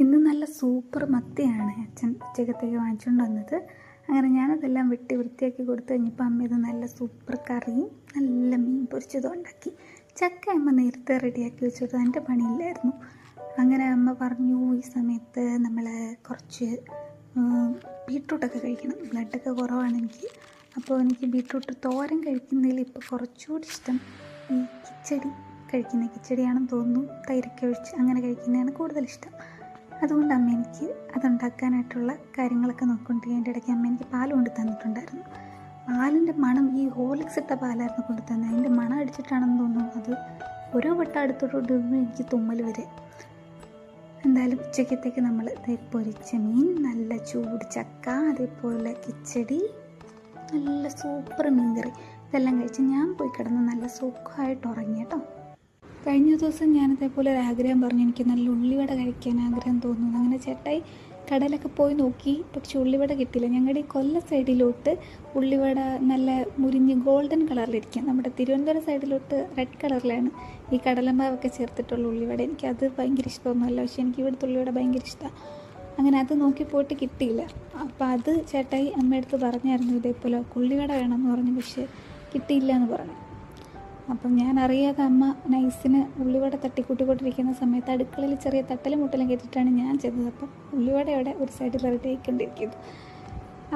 ഇന്ന് നല്ല സൂപ്പർ മത്തിയാണ് അച്ഛൻ ഉച്ചക്കത്തേക്ക് വാങ്ങിച്ചുകൊണ്ട് വന്നത്. അങ്ങനെ ഞാനതെല്ലാം വെട്ടി വൃത്തിയാക്കി കൊടുത്തു കഴിഞ്ഞപ്പോൾ അമ്മ ഇത് നല്ല സൂപ്പർ കറിയും നല്ല മീൻ പൊരിച്ചതും ഉണ്ടാക്കി. ചക്ക അമ്മ നേരത്തെ റെഡിയാക്കി വെച്ചിട്ട് എൻ്റെ പണിയില്ലായിരുന്നു. അങ്ങനെ അമ്മ പറഞ്ഞു ഈ സമയത്ത് നമ്മൾ കുറച്ച് ബീട്രൂട്ടൊക്കെ കഴിക്കണം, ബ്ലഡൊക്കെ കുറവാണ് എനിക്ക്. അപ്പോൾ എനിക്ക് ബീട്രൂട്ട് തോരൻ കഴിക്കുന്നതിൽ ഇപ്പോൾ കുറച്ചുകൂടി ഇഷ്ടം ഈ കിച്ചടി കഴിക്കുന്ന കിച്ചടിയാണെന്ന് തോന്നുന്നു. തൈരൊക്കെ ഒഴിച്ച് അങ്ങനെ കഴിക്കുന്നതാണ് കൂടുതലിഷ്ടം. അതുകൊണ്ട് അമ്മ എനിക്ക് അതുണ്ടാക്കാനായിട്ടുള്ള കാര്യങ്ങളൊക്കെ നോക്കിക്കൊണ്ടിരിക്കുക. എൻ്റെ ഇടയ്ക്ക് അമ്മ എനിക്ക് പാൽ കൊണ്ട് തന്നിട്ടുണ്ടായിരുന്നു. പാലിൻ്റെ മണം ഈ ഹോർലിക്സ് ഇട്ട പാലായിരുന്നു കൊണ്ട് തന്നെ. അതിൻ്റെ മണം അടിച്ചിട്ടാണെന്ന് തോന്നുന്നു അത് ഓരോ വട്ടം അടുത്തോട്ട് എനിക്ക് തുമ്മൽ വരെ. എന്തായാലും ഉച്ചക്കത്തേക്ക് നമ്മൾ പൊരിച്ച മീൻ, നല്ല ചൂട് ചക്ക, അതേപോലെ കിച്ചടി, നല്ല സൂപ്പർ മീൻ കറി ഇതെല്ലാം കഴിച്ച് ഞാൻ പോയി കിടന്ന് നല്ല സുഖമായിട്ട് ഉറങ്ങി കേട്ടോ. കഴിഞ്ഞ ദിവസം ഞാനതേപോലെ ഒരു ആഗ്രഹം പറഞ്ഞു, എനിക്ക് നല്ല ഉള്ളിവട കഴിക്കാൻ ആഗ്രഹം തോന്നുന്നു. അങ്ങനെ ചേട്ടായി കടയിലൊക്കെ പോയി നോക്കി, പക്ഷെ ഉള്ളിവട കിട്ടിയില്ല. ഞങ്ങളുടെ ഈ കൊല്ലം സൈഡിലോട്ട് ഉള്ളിവട നല്ല മുരിഞ്ഞ് ഗോൾഡൻ കളറിലിരിക്കും. നമ്മുടെ തിരുവനന്തപുരം സൈഡിലോട്ട് റെഡ് കളറിലാണ് ഈ കടലമാവൊക്കെ ചേർത്തിട്ടുള്ള ഉള്ളിവട. എനിക്കത് ഭയങ്കര ഇഷ്ടമൊന്നുമല്ല, പക്ഷേ എനിക്ക് ഇവിടുത്തെ ഉള്ളിവട ഭയങ്കര ഇഷ്ടമാണ്. അങ്ങനെ അത് നോക്കി പോയിട്ട് കിട്ടിയില്ല. അപ്പോൾ അത് ചേട്ടായി അമ്മയടുത്ത് പറഞ്ഞായിരുന്നു ഇതേപോലെ ഉള്ളിവട വേണമെന്ന് പറഞ്ഞു, പക്ഷേ കിട്ടിയില്ല എന്ന് പറഞ്ഞു. അപ്പം ഞാൻ അറിയാതെ അമ്മ നൈസിന് ഉള്ളിവട തട്ടിക്കൂട്ടിക്കൊണ്ടിരിക്കുന്ന സമയത്ത് അടുക്കളയിൽ ചെറിയ തട്ടലും മുട്ടലും കേട്ടിട്ടാണ് ഞാൻ ചെയ്തത്. അപ്പം ഉള്ളിവടയുടെ ഒരു സൈഡിൽ റെഡി ആയിക്കൊണ്ടിരിക്കുന്നു.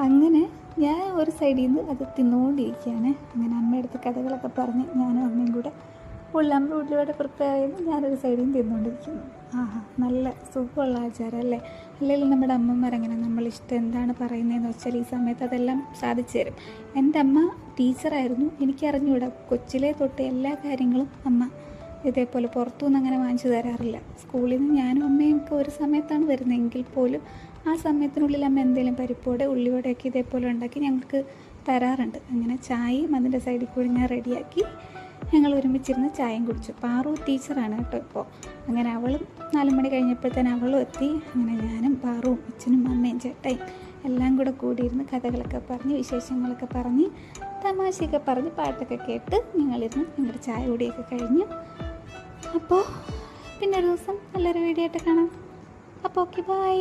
അങ്ങനെ ഞാൻ ഒരു സൈഡിൽ നിന്ന് അത് തിന്നുകൊണ്ടിരിക്കുകയാണ്. അങ്ങനെ അമ്മയടുത്ത് കഥകളൊക്കെ പറഞ്ഞ് ഞാനും അമ്മയും കൂടെ അമ്മ ഉള്ളിവട പ്രിപ്പയർ ചെയ്യുന്നു, ഞാനൊരു സൈഡിൽ നിന്ന് തിന്നുകൊണ്ടിരിക്കുന്നു. നല്ല സുഖമുള്ള ആചാരം അല്ലേ? അല്ലെങ്കിൽ നമ്മുടെ അമ്മമാരങ്ങനെ നമ്മളിഷ്ടം എന്താണ് പറയുന്നതെന്ന് വെച്ചാൽ ഈ സമയത്ത് അതെല്ലാം സാധിച്ചു തരും. എൻ്റെ അമ്മ ടീച്ചറായിരുന്നു, എനിക്കറിഞ്ഞൂടാ. കൊച്ചിലെ തൊട്ട് എല്ലാ കാര്യങ്ങളും അമ്മ ഇതേപോലെ പുറത്തുനിന്ന് അങ്ങനെ വാങ്ങിച്ചു തരാറില്ല. സ്കൂളിൽ നിന്ന് ഞാനും അമ്മയും ഒക്കെ ഒരു സമയത്താണ് വരുന്നതെങ്കിൽ പോലും ആ സമയത്തിനുള്ളിൽ അമ്മ എന്തെങ്കിലും പരിപ്പോടെ ഉള്ളിവടയൊക്കെ ഇതേപോലെ ഉണ്ടാക്കി ഞങ്ങൾക്ക് തരാറുണ്ട്. അങ്ങനെ ചായയും അതിൻ്റെ സൈഡിൽ കൂടി ഞാൻ റെഡിയാക്കി ഞങ്ങൾ ഒരുമിച്ചിരുന്ന് ചായയും കുടിച്ചു. പാറു ടീച്ചറാണ് കേട്ടോ ഇപ്പോൾ. അങ്ങനെ അവളും 4 മണി കഴിഞ്ഞപ്പോഴത്തേന് അവളും എത്തി. അങ്ങനെ ഞാനും പാറുവും അച്ഛനും അമ്മയും ചേട്ടായും എല്ലാം കൂടെ കൂടിയിരുന്ന് കഥകളൊക്കെ പറഞ്ഞ് വിശേഷങ്ങളൊക്കെ പറഞ്ഞ് തമാശയൊക്കെ പറഞ്ഞ് പാട്ടൊക്കെ കേട്ട് ഞങ്ങളിരുന്ന് ഞങ്ങളുടെ ചായ കൂടിയൊക്കെ കഴിഞ്ഞു. അപ്പോൾ പിന്നെ ഒരു ദിവസം നല്ലൊരു വീഡിയോ ആയിട്ട് കാണാം. അപ്പോൾ ഓക്കെ, ബൈ.